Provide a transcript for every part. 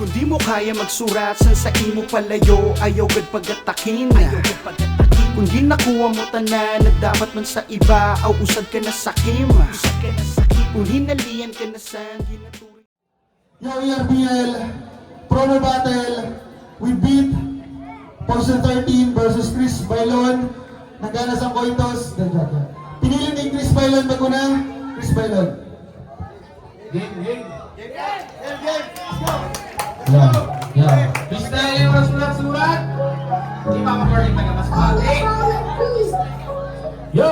Kung di mo kaya magsurat san sa imo palayo, ayaw gad pagatakin. Kung di nakuha mo tanan na dapat man sa iba, aw usad ka na sakim. Kung hinalian ka na san ginatuloy. Yo, ERBL, promo battle, we beat Portion 13 versus Chris Bailon. Nagana sa cointos. Pinili ni Chris Bailon bago na. Chris Bailon. Game. Yeah. Freestyle yung mga surat-surat. Di ba ka-burning taga-masbate? Yo!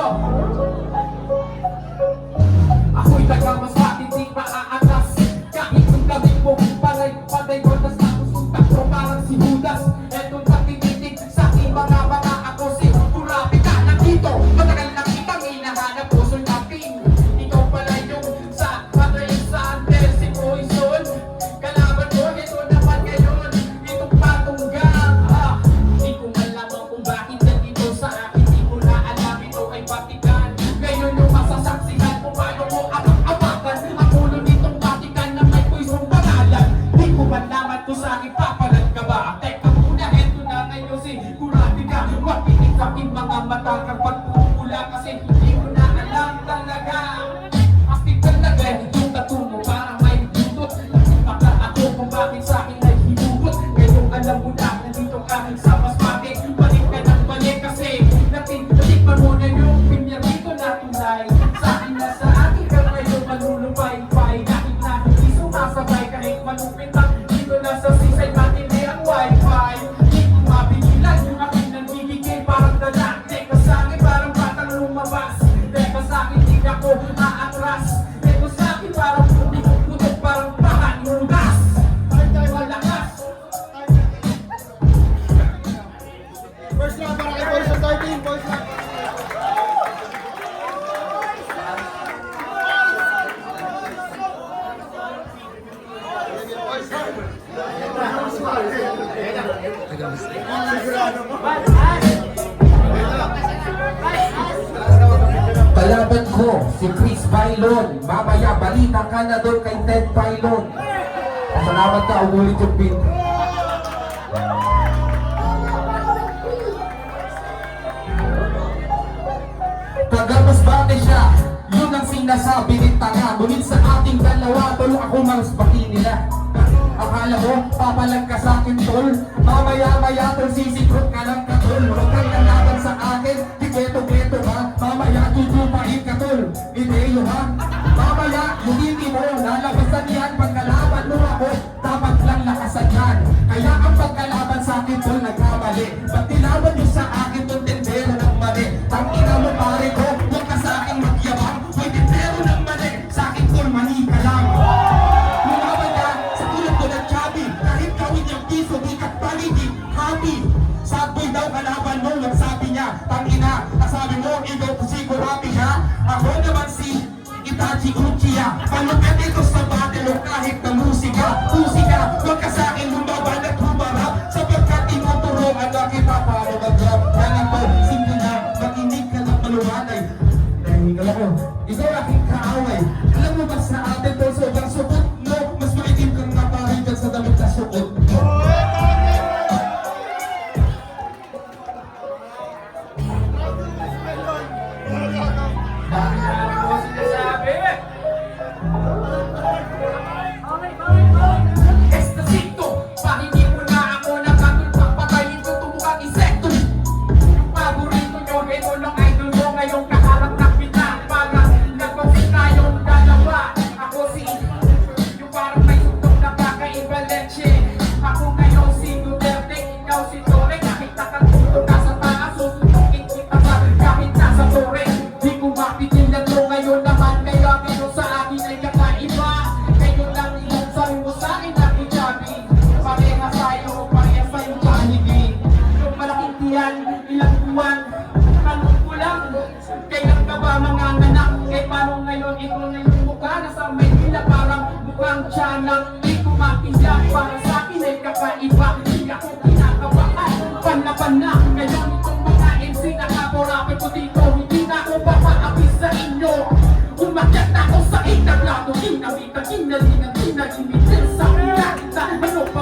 Ako'y taga-masbate, di maaatas. Kahit kung gabi mo, paday ko na status kung takbo parang si Judas. Etong patinitig sa aking mga ako si Turabi ka na dito. Matagal na kitang hinahanap ko sulapin. Ikaw pala yung sa Mother and Sander, si Poison. Kalaban mo, ito naman ngayon. Itong patunggang. Di ko malaman kung bakit nandito sa akin. Di ko na alam ito ay Vatican. Ngayon yung masasaksihan kung paano mo apak-apakan ang ulo nitong Vatican na may puisong pangalan. Di ko malaman kung saan ipapalag ka ba. Teka muna, eto na ngayon sigurado ka. Mapinig sa aking mga mata kang pagpupula kasi hindi ko na alam talaga. Astig talaga yung tattoo mo parang may butot. Baka ako kung bakit sa akin ay hinugot. Ngayon alam mo na nandito ka sa masbate. Balik ka ng balik kasi natikman mo na yung pinya dito na tunay. Sa akin na sa akin ka ngayon manulupay-pay. Kahit na hindi sumasabay kahit malupit ang dito na sa seaside matindi ang wifi. Hindi ko mapigilan yung aking nanggigigil parang dala. Teka sa akin parang batang lumabas. Teka sa akin di ako aatras. Teka sa akin parang putok parang pahanugas. Malakas. First round para kay Portion 13. First round. Kalaban ko, si Chris Bailon. Mamaya, balita ka na doon kay Ted Bailon. Salamat ka, umulit yung pin. Taga-masbate siya, yun ang sinasabi ni tanga. Ngunit sa ating dalawa, tol, ako masbati nila. Akala mo, papalag ka sa akin, tol. Mamaya-maya, tol, sisikrot ka ng katol. Huwag kang lalaban sa akin, di keto-keto ha. Mamaya, tutupain ka, tol. Ideyo ha. Mamaya, yung hindi mo, lalabasan yan. Pagkalaban mo ako, dapat lang lakasan yan. Kaya ang pagkalaban sa akin, tol, nagkamali. Ba't tilaban nyo sa akin, tol, tendero ng mali. Tangina mo, pare ko, huwag ka sa akin magyabang. May tendero ng mali, sa akin, tol, mani ka lang. Lumaban ka sa tulad ko ng Chubby. Kahit gawin niyang piso, di ka paligid, happy. Sadboy daw kalaban mo, nagsabi niya, tangina, nasabi mo, ikaw siguro happy ha. Ako naman si Itachi Uchiha. Palugan dito sa battle o kahit na musika. Huwag ka sa akin lumaban at humarap. Sapagkat tinuturuan na kita para mag-rap. Ganito, simple na, makinig ka ng malumanay. Nahihingal ako, ikaw aking kaaway. Alam mo ba sa atin to, sobrang sukot mo. Mas maitim kang naparin dyan sa damit na sukot mo. Estacito, pahingin mo na ako ng katulpang patayin ko tumukang insekto. Yung paborito nyo, ito lang idol mo ngayong kaharap ng pinang. Para nagpapit tayong dalawa. Ako si yung parang may sutok na kakaiba leche. Ako ngayon si Duterte, ikaw si Torre. Kahit nakatulog ka sa taas, susutukin kita pa kahit nasa Torre. Di ko mapigilan mo ngayon naman. Kaya ngayon sa akin ay kakaiba. Ngayon lang ilang sabi mo sa akin na kichabi. Parehas tayo, parehas tayo Jollibee. Yung malaking tiyan, ilang buwan. Tanong ko lang, kailan ka ba mga anak? Eh paano ngayon ito na yung mukha na sa Maynila parang mukhang tiyanang. Di ko mapigilan, para sa akin ay kakaiba. Di ako kinakabahan, panlaban na. Ngayon itong mga MC na kaporapin ko dito. Hindi na ako papaapis sa inyo. Umakyat na ako sa itablado. Kinabita, kinalingan, kinagimitin sa kanta. Ano pa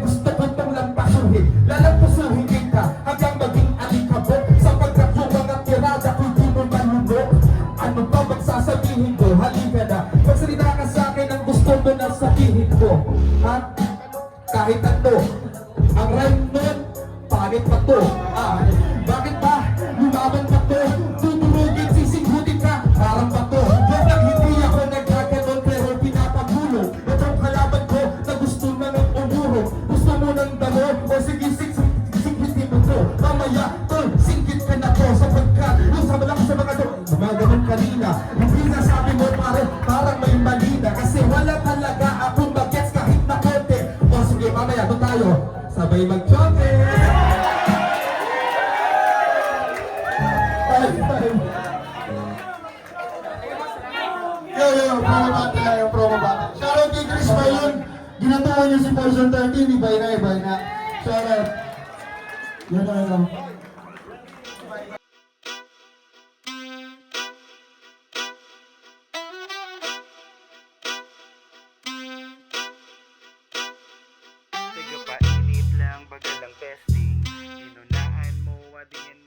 kahit ano. Ang rhyme nun, pangit pa to. Bakit ba? Lumaban pa to. Tuturugin, sisinghutin ka, parang ba to? Huwag lang hindi ako nagkaganon pero pinapagulo. Itong kalaban ko na gusto na ng umuro. Gusto mo ng damo? O sige, singkitin mo to. Mamaya, tol, singkit ka na to. Sapagkat, yung sama lang sa mga to. Gumaganon kanina. Hindi na sabi mo pare, parang may mali na. Kasi wala talaga akong bagets kahit na konti. O sige, mamaya, doon tayo. Sabay mag-chote. Yo, promo battle na yung promo battle. Shoutout kay Chris Bayon. Ginatuwa niya si Poison 13, ibay na. Shoutout. Yan na lang. Tiga pa init lang, bagal lang testing. Inunahan mo, adi yan